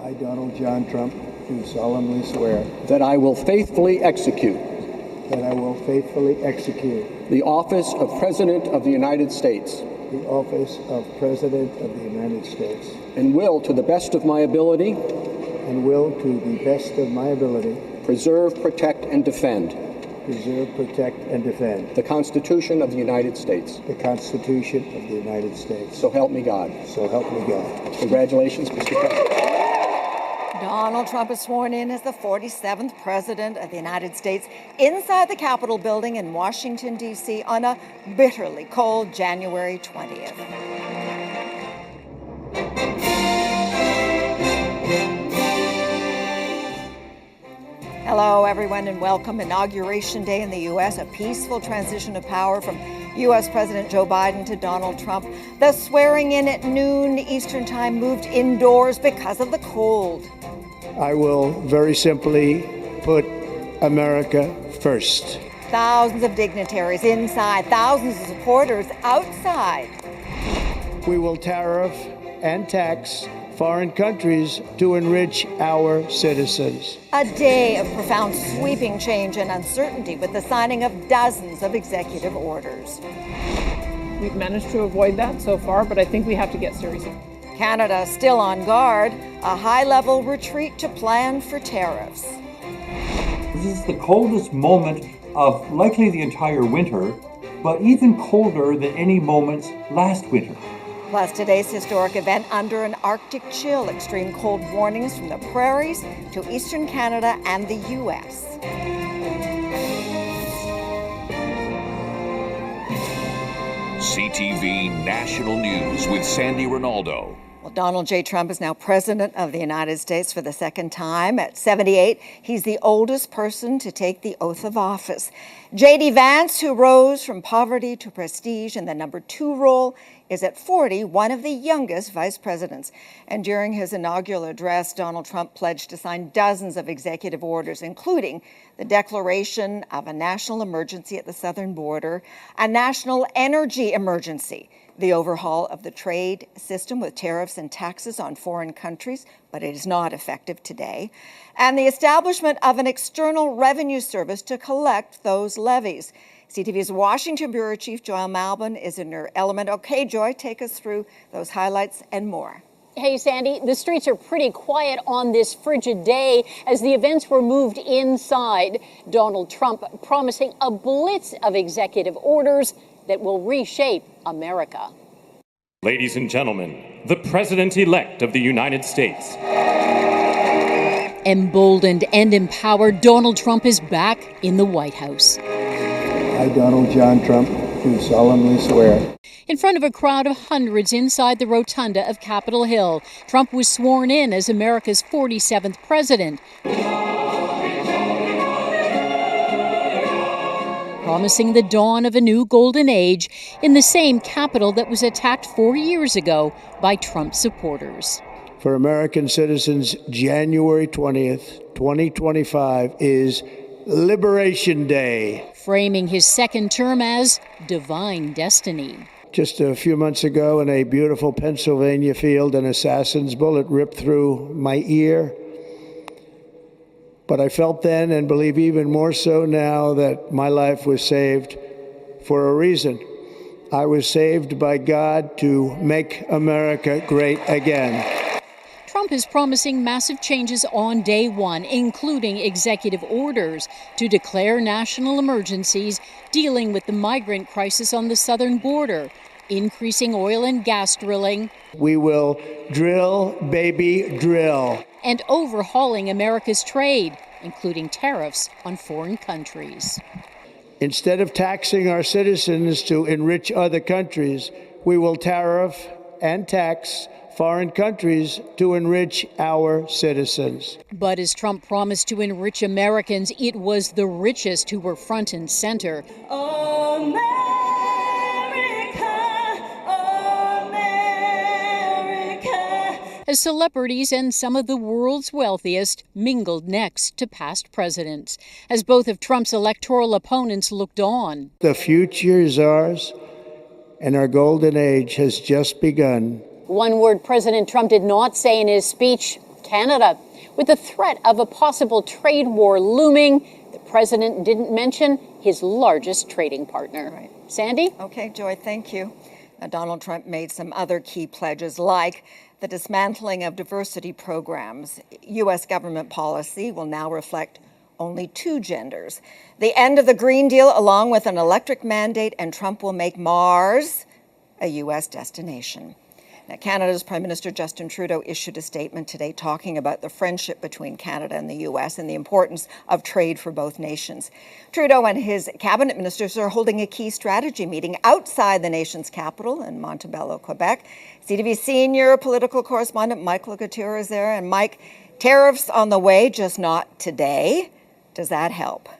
I, Donald John Trump, do solemnly swear that I will faithfully execute the office of President of the United States the office of President of the United States and will, to the best of my ability, preserve, protect, and defend the Constitution of the United States. The Constitution of the United States. So help me God. So help me God. Congratulations, Mr. President. Donald Trump is sworn in as the 47th President of the United States inside the Capitol building in Washington, D.C. on a bitterly cold January 20th. Hello, everyone, and welcome. Inauguration Day in the U.S., a peaceful transition of power from U.S. President Joe Biden to Donald Trump. The swearing in at noon Eastern Time moved indoors because of the cold. I will very simply put America first. Thousands of dignitaries inside, thousands of supporters outside. We will tariff and tax foreign countries to enrich our citizens. A day of profound sweeping change and uncertainty with the signing of dozens of executive orders. We've managed to avoid that so far, but I think we have to get serious. Canada still on guard, a high-level retreat to plan for tariffs. This is the coldest moment of likely the entire winter, but even colder than any moments last winter. Plus today's historic event under an Arctic chill, extreme cold warnings from the prairies to eastern Canada and the U.S. CTV National News with Sandy Ronaldo. Well, Donald J. Trump is now President of the United States for the second time. At 78, he's the oldest person to take the oath of office. J.D. Vance, who rose from poverty to prestige in the number 2 role, is at 40, one of the youngest vice presidents. And during his inaugural address, Donald Trump pledged to sign dozens of executive orders, including the declaration of a national emergency at the southern border, a national energy emergency, the overhaul of the trade system with tariffs and taxes on foreign countries, but it is not effective today, and the establishment of an external revenue service to collect those levies. CTV's Washington Bureau Chief Joy Malbon is in her element. Okay, Joy, take us through those highlights and more. Hey, Sandy, the streets are pretty quiet on this frigid day as the events were moved inside. Donald Trump promising a blitz of executive orders that will reshape America. Ladies and gentlemen, the President-elect of the United States. Emboldened and empowered, Donald Trump is back in the White House. I, Donald John Trump, do solemnly swear. In front of a crowd of hundreds inside the rotunda of Capitol Hill, Trump was sworn in as America's 47th president, promising the dawn of a new golden age in the same Capitol that was attacked 4 years ago by Trump supporters. For American citizens, January 20th, 2025 is Liberation Day. Framing his second term as divine destiny. Just a few months ago in a beautiful Pennsylvania field, an assassin's bullet ripped through my ear. But I felt then, and believe even more so now, that my life was saved for a reason. I was saved by God to make America great again. Trump is promising massive changes on day one, including executive orders to declare national emergencies, dealing with the migrant crisis on the southern border, increasing oil and gas drilling. We will drill, baby, drill. And overhauling America's trade, including tariffs on foreign countries. Instead of taxing our citizens to enrich other countries, we will tariff and tax foreign countries to enrich our citizens. But as Trump promised to enrich Americans, it was the richest who were front and center. America, As celebrities and some of the world's wealthiest mingled next to past presidents, as both of Trump's electoral opponents looked on. The future is ours, and our golden age has just begun. One word President Trump did not say in his speech: Canada. With the threat of a possible trade war looming, the president didn't mention his largest trading partner. Right. Sandy? Okay, Joy, thank you. Now, Donald Trump made some other key pledges, like the dismantling of diversity programs. U.S. government policy will now reflect only 2 genders. The end of the Green Deal, along with an electric mandate, and Trump will make Mars a U.S. destination. Now, Canada's Prime Minister Justin Trudeau issued a statement today talking about the friendship between Canada and the U.S. and the importance of trade for both nations. Trudeau and his cabinet ministers are holding a key strategy meeting outside the nation's capital in Montebello, Quebec. CTV senior political correspondent Mike Couture is there. And Mike, tariffs on the way, just not today. Does that help?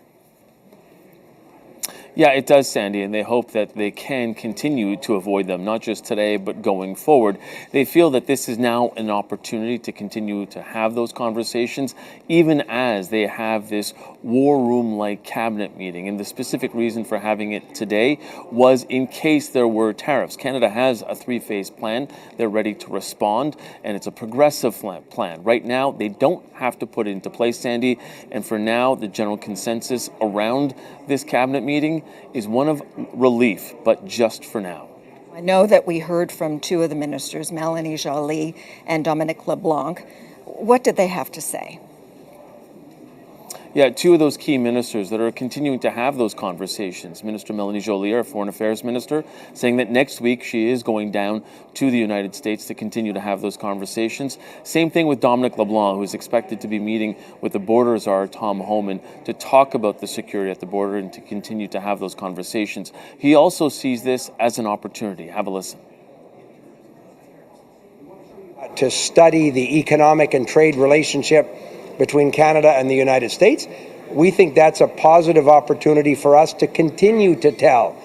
Yeah, it does, Sandy, and they hope that they can continue to avoid them, not just today, but going forward. They feel that this is now an opportunity to continue to have those conversations, even as they have this war room-like cabinet meeting. And the specific reason for having it today was in case there were tariffs. Canada has a 3-phase plan. They're ready to respond, and it's a progressive plan. Right now, they don't have to put it into place, Sandy, and for now, the general consensus around this cabinet meeting is one of relief, but just for now. I know that we heard from 2 of the ministers, Melanie Joly and Dominic LeBlanc. What did they have to say? Yeah, 2 of those key ministers that are continuing to have those conversations. Minister Melanie Joly, our Foreign Affairs Minister, saying that next week she is going down to the United States to continue to have those conversations. Same thing with Dominic LeBlanc, who is expected to be meeting with the border czar, Tom Homan, to talk about the security at the border and to continue to have those conversations. He also sees this as an opportunity. Have a listen. To study the economic and trade relationship between Canada and the United States. We think that's a positive opportunity for us to continue to tell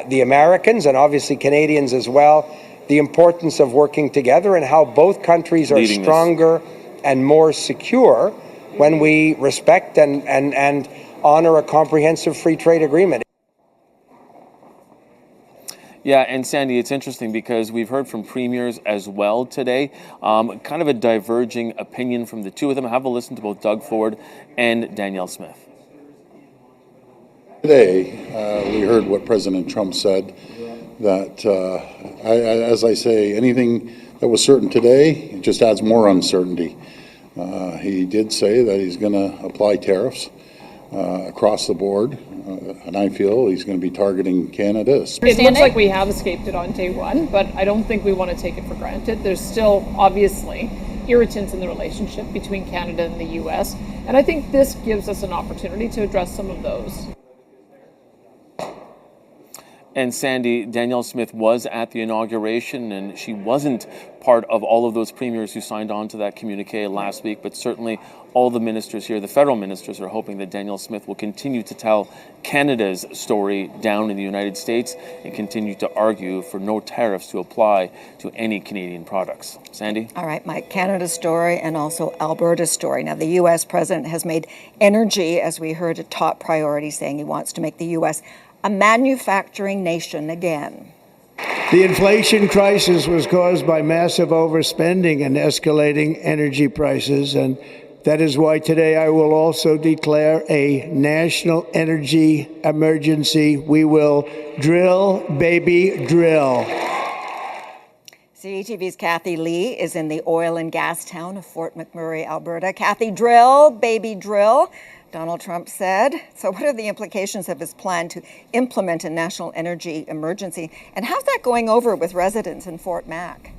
the Americans and obviously Canadians as well the importance of working together and how both countries are stronger and more secure when we respect and honor a comprehensive free trade agreement. Yeah, and Sandy, it's interesting because we've heard from premiers as well today, kind of a diverging opinion from the 2 of them. Have a listen to both Doug Ford and Danielle Smith. Today, we heard what President Trump said, that, as I say, anything that was certain today just adds more uncertainty. He did say that he's going to apply tariffs across the board. And I feel he's going to be targeting Canada. It looks like we have escaped it on day 1, but I don't think we want to take it for granted. There's still, obviously, irritants in the relationship between Canada and the U.S., and I think this gives us an opportunity to address some of those. And Sandy, Danielle Smith was at the inauguration, and she wasn't part of all of those premiers who signed on to that communique last week, but certainly all the ministers here, the federal ministers, are hoping that Danielle Smith will continue to tell Canada's story down in the United States and continue to argue for no tariffs to apply to any Canadian products. Sandy? All right, Mike, Canada's story and also Alberta's story. Now, the U.S. president has made energy, as we heard, a top priority, saying he wants to make the U.S. a manufacturing nation again. The inflation crisis was caused by massive overspending and escalating energy prices, and that is why today I will also declare a national energy emergency. We will drill, baby, drill. CTV's Kathy Lee is in the oil and gas town of Fort McMurray, Alberta. Kathy, drill, baby, drill, Donald Trump said. So what are the implications of his plan to implement a national energy emergency? And how's that going over with residents in Fort Mac?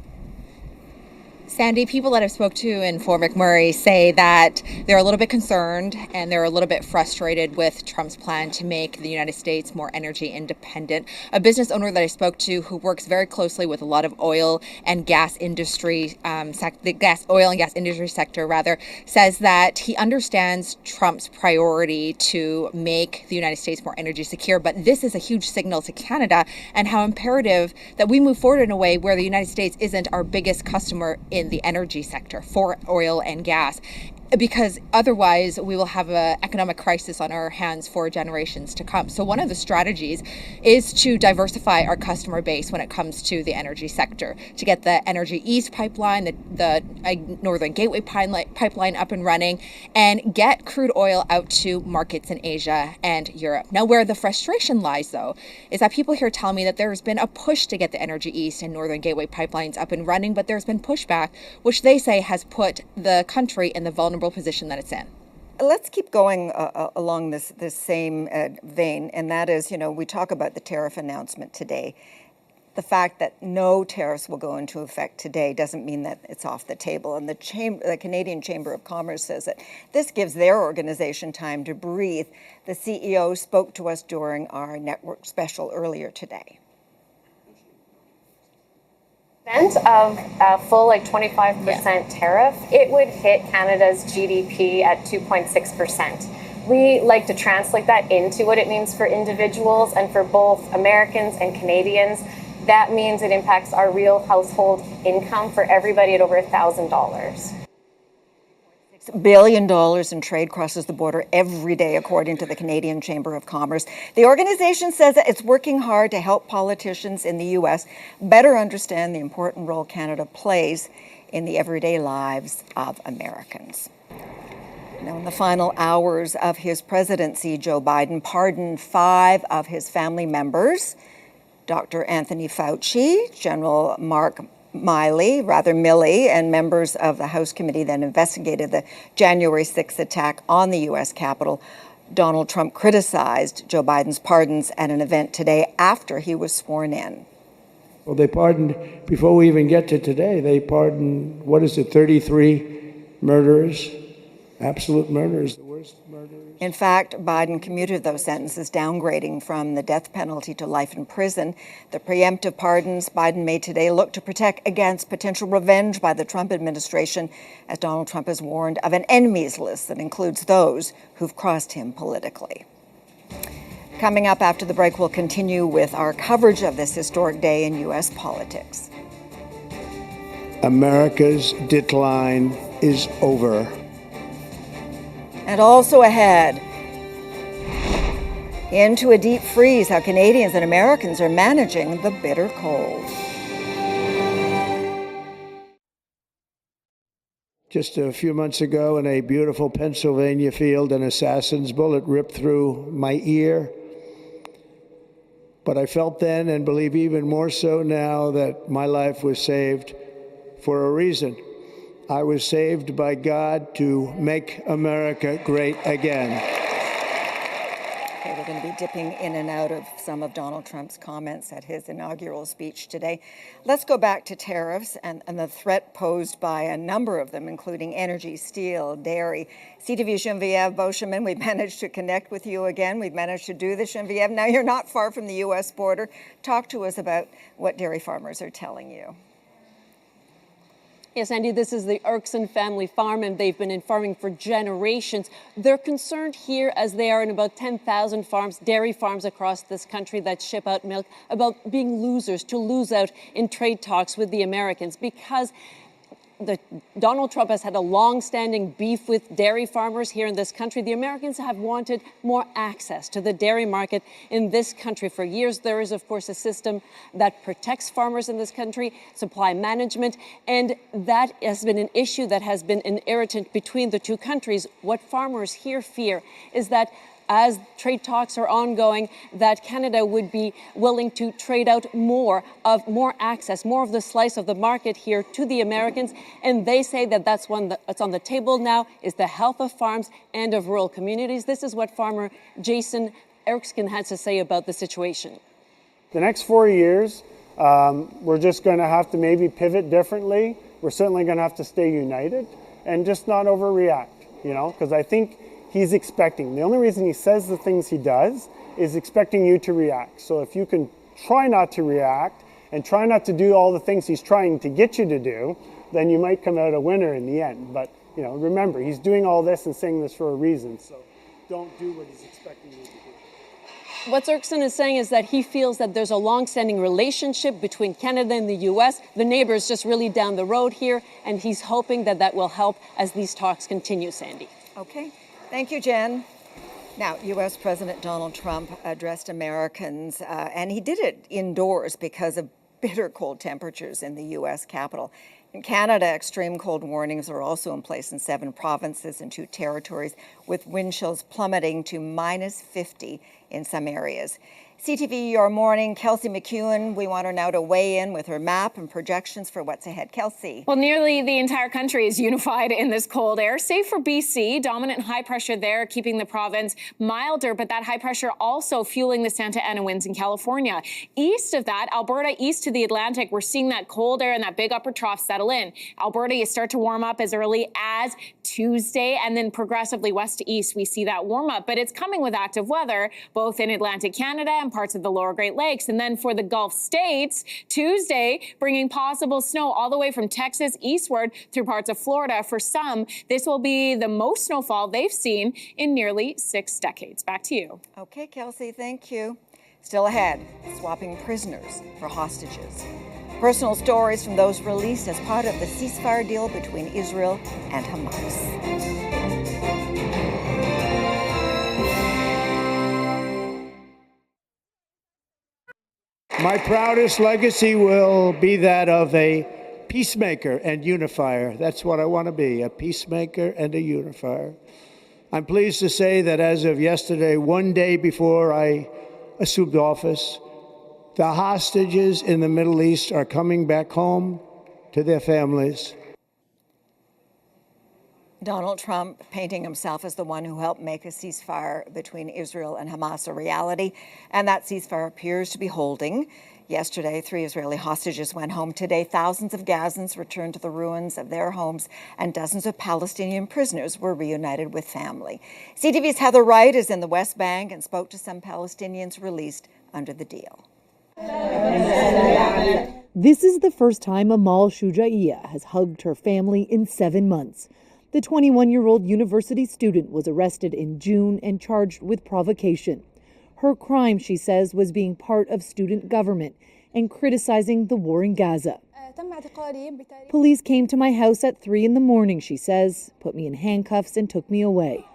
Sandy, people that I've spoke to in Fort McMurray say that they're a little bit concerned and they're a little bit frustrated with Trump's plan to make the United States more energy independent. A business owner that I spoke to who works very closely with a lot of oil and gas industry, the oil and gas industry sector rather, says that he understands Trump's priority to make the United States more energy secure, but this is a huge signal to Canada and how imperative that we move forward in a way where the United States isn't our biggest customer in the energy sector for oil and gas. because otherwise we will have an economic crisis on our hands for generations to come. So one of the strategies is to diversify our customer base when it comes to the energy sector, to get the Energy East pipeline, the Northern Gateway pipeline up and running, and get crude oil out to markets in Asia and Europe. Now, where the frustration lies, though, is that people here tell me that there's been a push to get the Energy East and Northern Gateway pipelines up and running, but there's been pushback, which they say has put the country in the vulnerable position that it's in. Let's keep going along this same vein, and that is, we talk about the tariff announcement today. The fact that no tariffs will go into effect today doesn't mean that it's off the table. And the Canadian Chamber of Commerce says that this gives their organization time to breathe. The CEO spoke to us during our network special earlier today. Of a full 25% tariff, it would hit Canada's GDP at 2.6%. We like to translate that into what it means for individuals, and for both Americans and Canadians, that means it impacts our real household income for everybody at over $1,000. $6 billion in trade crosses the border every day, according to the Canadian Chamber of Commerce. The organization says that it's working hard to help politicians in the U.S. better understand the important role Canada plays in the everyday lives of Americans. Now, in the final hours of his presidency, Joe Biden pardoned 5 of his family members: Dr. Anthony Fauci, General Mark Milley, and members of the House committee that investigated the January 6th attack on the U.S. Capitol. Donald Trump criticized Joe Biden's pardons at an event today after he was sworn in. Well, they pardoned, before we even get to today, they pardoned, 33 murderers, absolute murderers, the worst murderers. In fact, Biden commuted those sentences, downgrading from the death penalty to life in prison. The preemptive pardons Biden made today look to protect against potential revenge by the Trump administration, as Donald Trump has warned of an enemies list that includes those who've crossed him politically. Coming up after the break, we'll continue with our coverage of this historic day in U.S. politics. America's decline is over. And also ahead, into a deep freeze, how Canadians and Americans are managing the bitter cold. Just a few months ago, in a beautiful Pennsylvania field, an assassin's bullet ripped through my ear. But I felt then, and believe even more so now, that my life was saved for a reason. I was saved by God to make America great again. Okay, we're going to be dipping in and out of some of Donald Trump's comments at his inaugural speech today. Let's go back to tariffs and the threat posed by a number of them, including energy, steel, dairy. CTV Geneviève Beauchemin, we've managed to connect with you again. We've managed to do this, Geneviève. Now you're not far from the U.S. border. Talk to us about what dairy farmers are telling you. Yes, Andy, this is the Erkson family farm, and they've been in farming for generations. They're concerned here, as they are in about 10,000 farms, dairy farms across this country that ship out milk, about being losers, to lose out in trade talks with the Americans, because Donald Trump has had a long-standing beef with dairy farmers here in this country. The Americans have wanted more access to the dairy market in this country for years. There is, of course, a system that protects farmers in this country, supply management, and that has been an issue that has been an irritant between the two countries. What farmers here fear is that as trade talks are ongoing, that Canada would be willing to trade out more access, more of the slice of the market here to the Americans. And they say that that's on the table now, is the health of farms and of rural communities. This is what farmer Jason Erskine has to say about the situation. The next 4 years, we're just going to have to maybe pivot differently. We're certainly going to have to stay united and just not overreact, because I think he's expecting. The only reason he says the things he does is expecting you to react. So if you can try not to react and try not to do all the things he's trying to get you to do, then you might come out a winner in the end. But remember, he's doing all this and saying this for a reason. So don't do what he's expecting you to do. What Erskine is saying is that he feels that there's a long-standing relationship between Canada and the U.S. The neighbor is just really down the road here, and he's hoping that that will help as these talks continue, Sandy. Okay. Thank you, Jen. Now, U.S. President Donald Trump addressed Americans, and he did it indoors because of bitter cold temperatures in the U.S. Capitol. In Canada, extreme cold warnings are also in place in 7 provinces and 2 territories, with wind chills plummeting to minus 50 in some areas. CTV Your Morning, Kelsey McEwen, we want her now to weigh in with her map and projections for what's ahead. Kelsey. Well, nearly the entire country is unified in this cold air, save for BC. Dominant high pressure there, keeping the province milder, but that high pressure also fueling the Santa Ana winds in California. East of that, Alberta, east to the Atlantic, we're seeing that cold air and that big upper trough settle in. Alberta, you start to warm up as early as Tuesday, and then progressively west to east, we see that warm up, but it's coming with active weather, both in Atlantic Canada and parts of the lower Great Lakes. And then for the Gulf states, Tuesday, bringing possible snow all the way from Texas eastward through parts of Florida. For some, this will be the most snowfall they've seen in nearly 6 decades. Back to you. Okay, Kelsey, thank you. Still ahead, swapping prisoners for hostages. Personal stories from those released as part of the ceasefire deal between Israel and Hamas. My proudest legacy will be that of a peacemaker and unifier. That's what I want to be, a peacemaker and a unifier. I'm pleased to say that as of yesterday, one day before I assumed office, the hostages in the Middle East are coming back home to their families. Donald Trump painting himself as the one who helped make a ceasefire between Israel and Hamas a reality, and that ceasefire appears to be holding. Yesterday, 3 Israeli hostages went home. Today, thousands of Gazans returned to the ruins of their homes, and dozens of Palestinian prisoners were reunited with family. CTV's Heather Wright is in the West Bank and spoke to some Palestinians released under the deal. This is the first time Amal Shujaiya has hugged her family in 7 months. The 21-year-old university student was arrested in June and charged with provocation. Her crime, she says, was being part of student government and criticizing the war in Gaza. Police came to my house at 3 in the morning, she says, put me in handcuffs and took me away.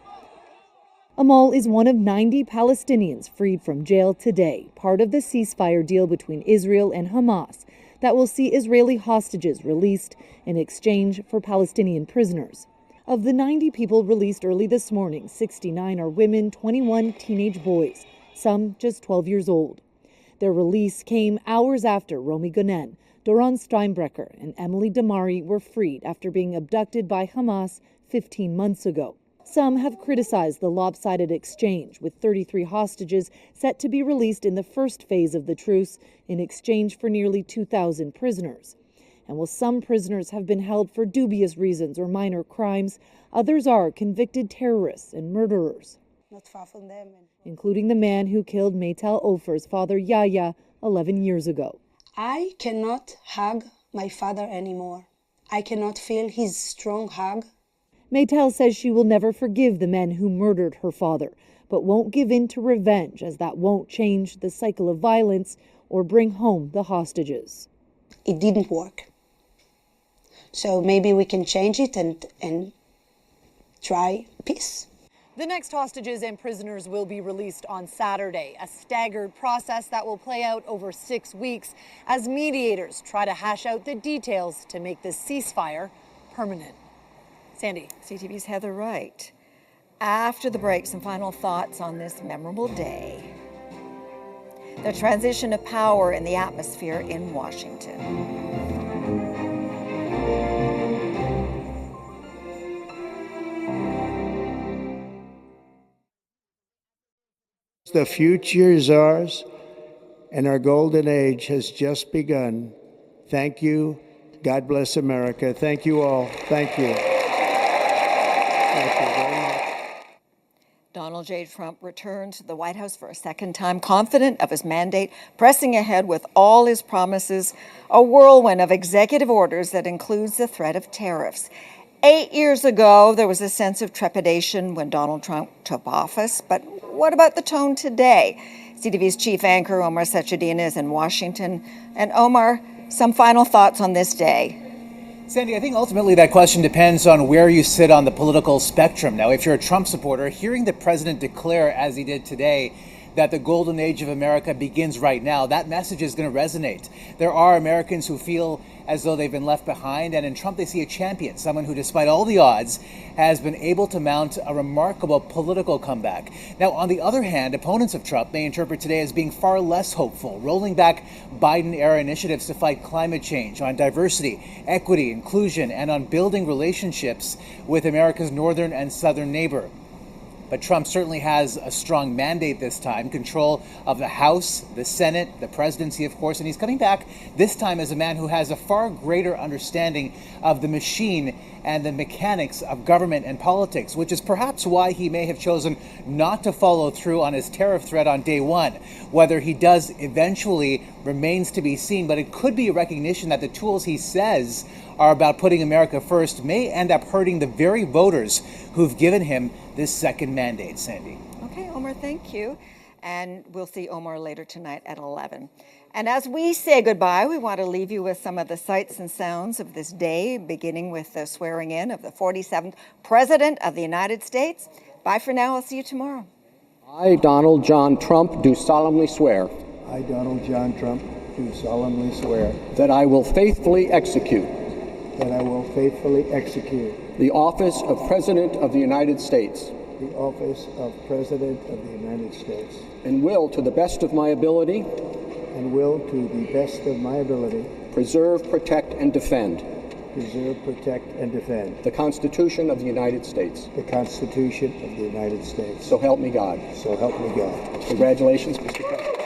Amal is one of 90 Palestinians freed from jail today, part of the ceasefire deal between Israel and Hamas that will see Israeli hostages released in exchange for Palestinian prisoners. Of the 90 people released early this morning, 69 are women, 21 teenage boys, some just 12 years old. Their release came hours after Romy Gonen, Doron Steinbrecher, and Emily Damari were freed after being abducted by Hamas 15 months ago. Some have criticized the lopsided exchange, with 33 hostages set to be released in the first phase of the truce in exchange for nearly 2,000 prisoners. And while some prisoners have been held for dubious reasons or minor crimes, others are convicted terrorists and murderers, not far from them, including the man who killed Maytal Ofer's father Yahya 11 years ago. I cannot hug my father anymore. I cannot feel his strong hug. Maytal says she will never forgive the men who murdered her father, but won't give in to revenge, as that won't change the cycle of violence or bring home the hostages. It didn't work. So maybe we can change it and try peace. The next hostages and prisoners will be released on Saturday, a staggered process that will play out over 6 weeks as mediators try to hash out the details to make this ceasefire permanent. Sandy. CTV's Heather Wright. After the break, some final thoughts on this memorable day. The transition of power in the atmosphere in Washington. The future is ours, and our golden age has just begun. Thank you. God bless America. Thank you all. Thank you. Thank you very much. Donald J. Trump returned to the White House for a second time, confident of his mandate, pressing ahead with all his promises, a whirlwind of executive orders that includes the threat of tariffs. 8 years ago, there was a sense of trepidation when Donald Trump took office, but what about the tone today? CTV's chief anchor, Omar Sachedina, is in Washington. And Omar, some final thoughts on this day. Sandy, I think ultimately that question depends on where you sit on the political spectrum. Now, if you're a Trump supporter, hearing the president declare, as he did today, that the golden age of America begins right now, that message is going to resonate. There are Americans who feel as though they've been left behind, and in Trump they see a champion, someone who, despite all the odds, has been able to mount a remarkable political comeback. Now, on the other hand, opponents of Trump may interpret today as being far less hopeful, rolling back Biden-era initiatives to fight climate change, on diversity, equity, inclusion, and on building relationships with America's northern and southern neighbor. But Trump certainly has a strong mandate this time, control of the House, the Senate, the presidency, of course, and he's coming back this time as a man who has a far greater understanding of the machine and the mechanics of government and politics, which is perhaps why he may have chosen not to follow through on his tariff threat on day one. Whether he does eventually remains to be seen, but it could be a recognition that the tools he says are about putting America first may end up hurting the very voters who've given him this second mandate, Sandy. Okay, Omar, thank you. And we'll see Omar later tonight at 11. And as we say goodbye, we want to leave you with some of the sights and sounds of this day, beginning with the swearing in of the 47th President of the United States. Bye for now. I'll see you tomorrow. I, Donald John Trump, do solemnly swear. I, Donald John Trump, do solemnly swear that I will faithfully execute. That I will faithfully execute. The office of President of the United States. The office of President of the United States. And will, to the best of my ability. And will, to the best of my ability. Preserve, protect, and defend. Preserve, protect, and defend. The Constitution of the United States. The Constitution of the United States. So help me God. So help me God. Congratulations, Mr. President.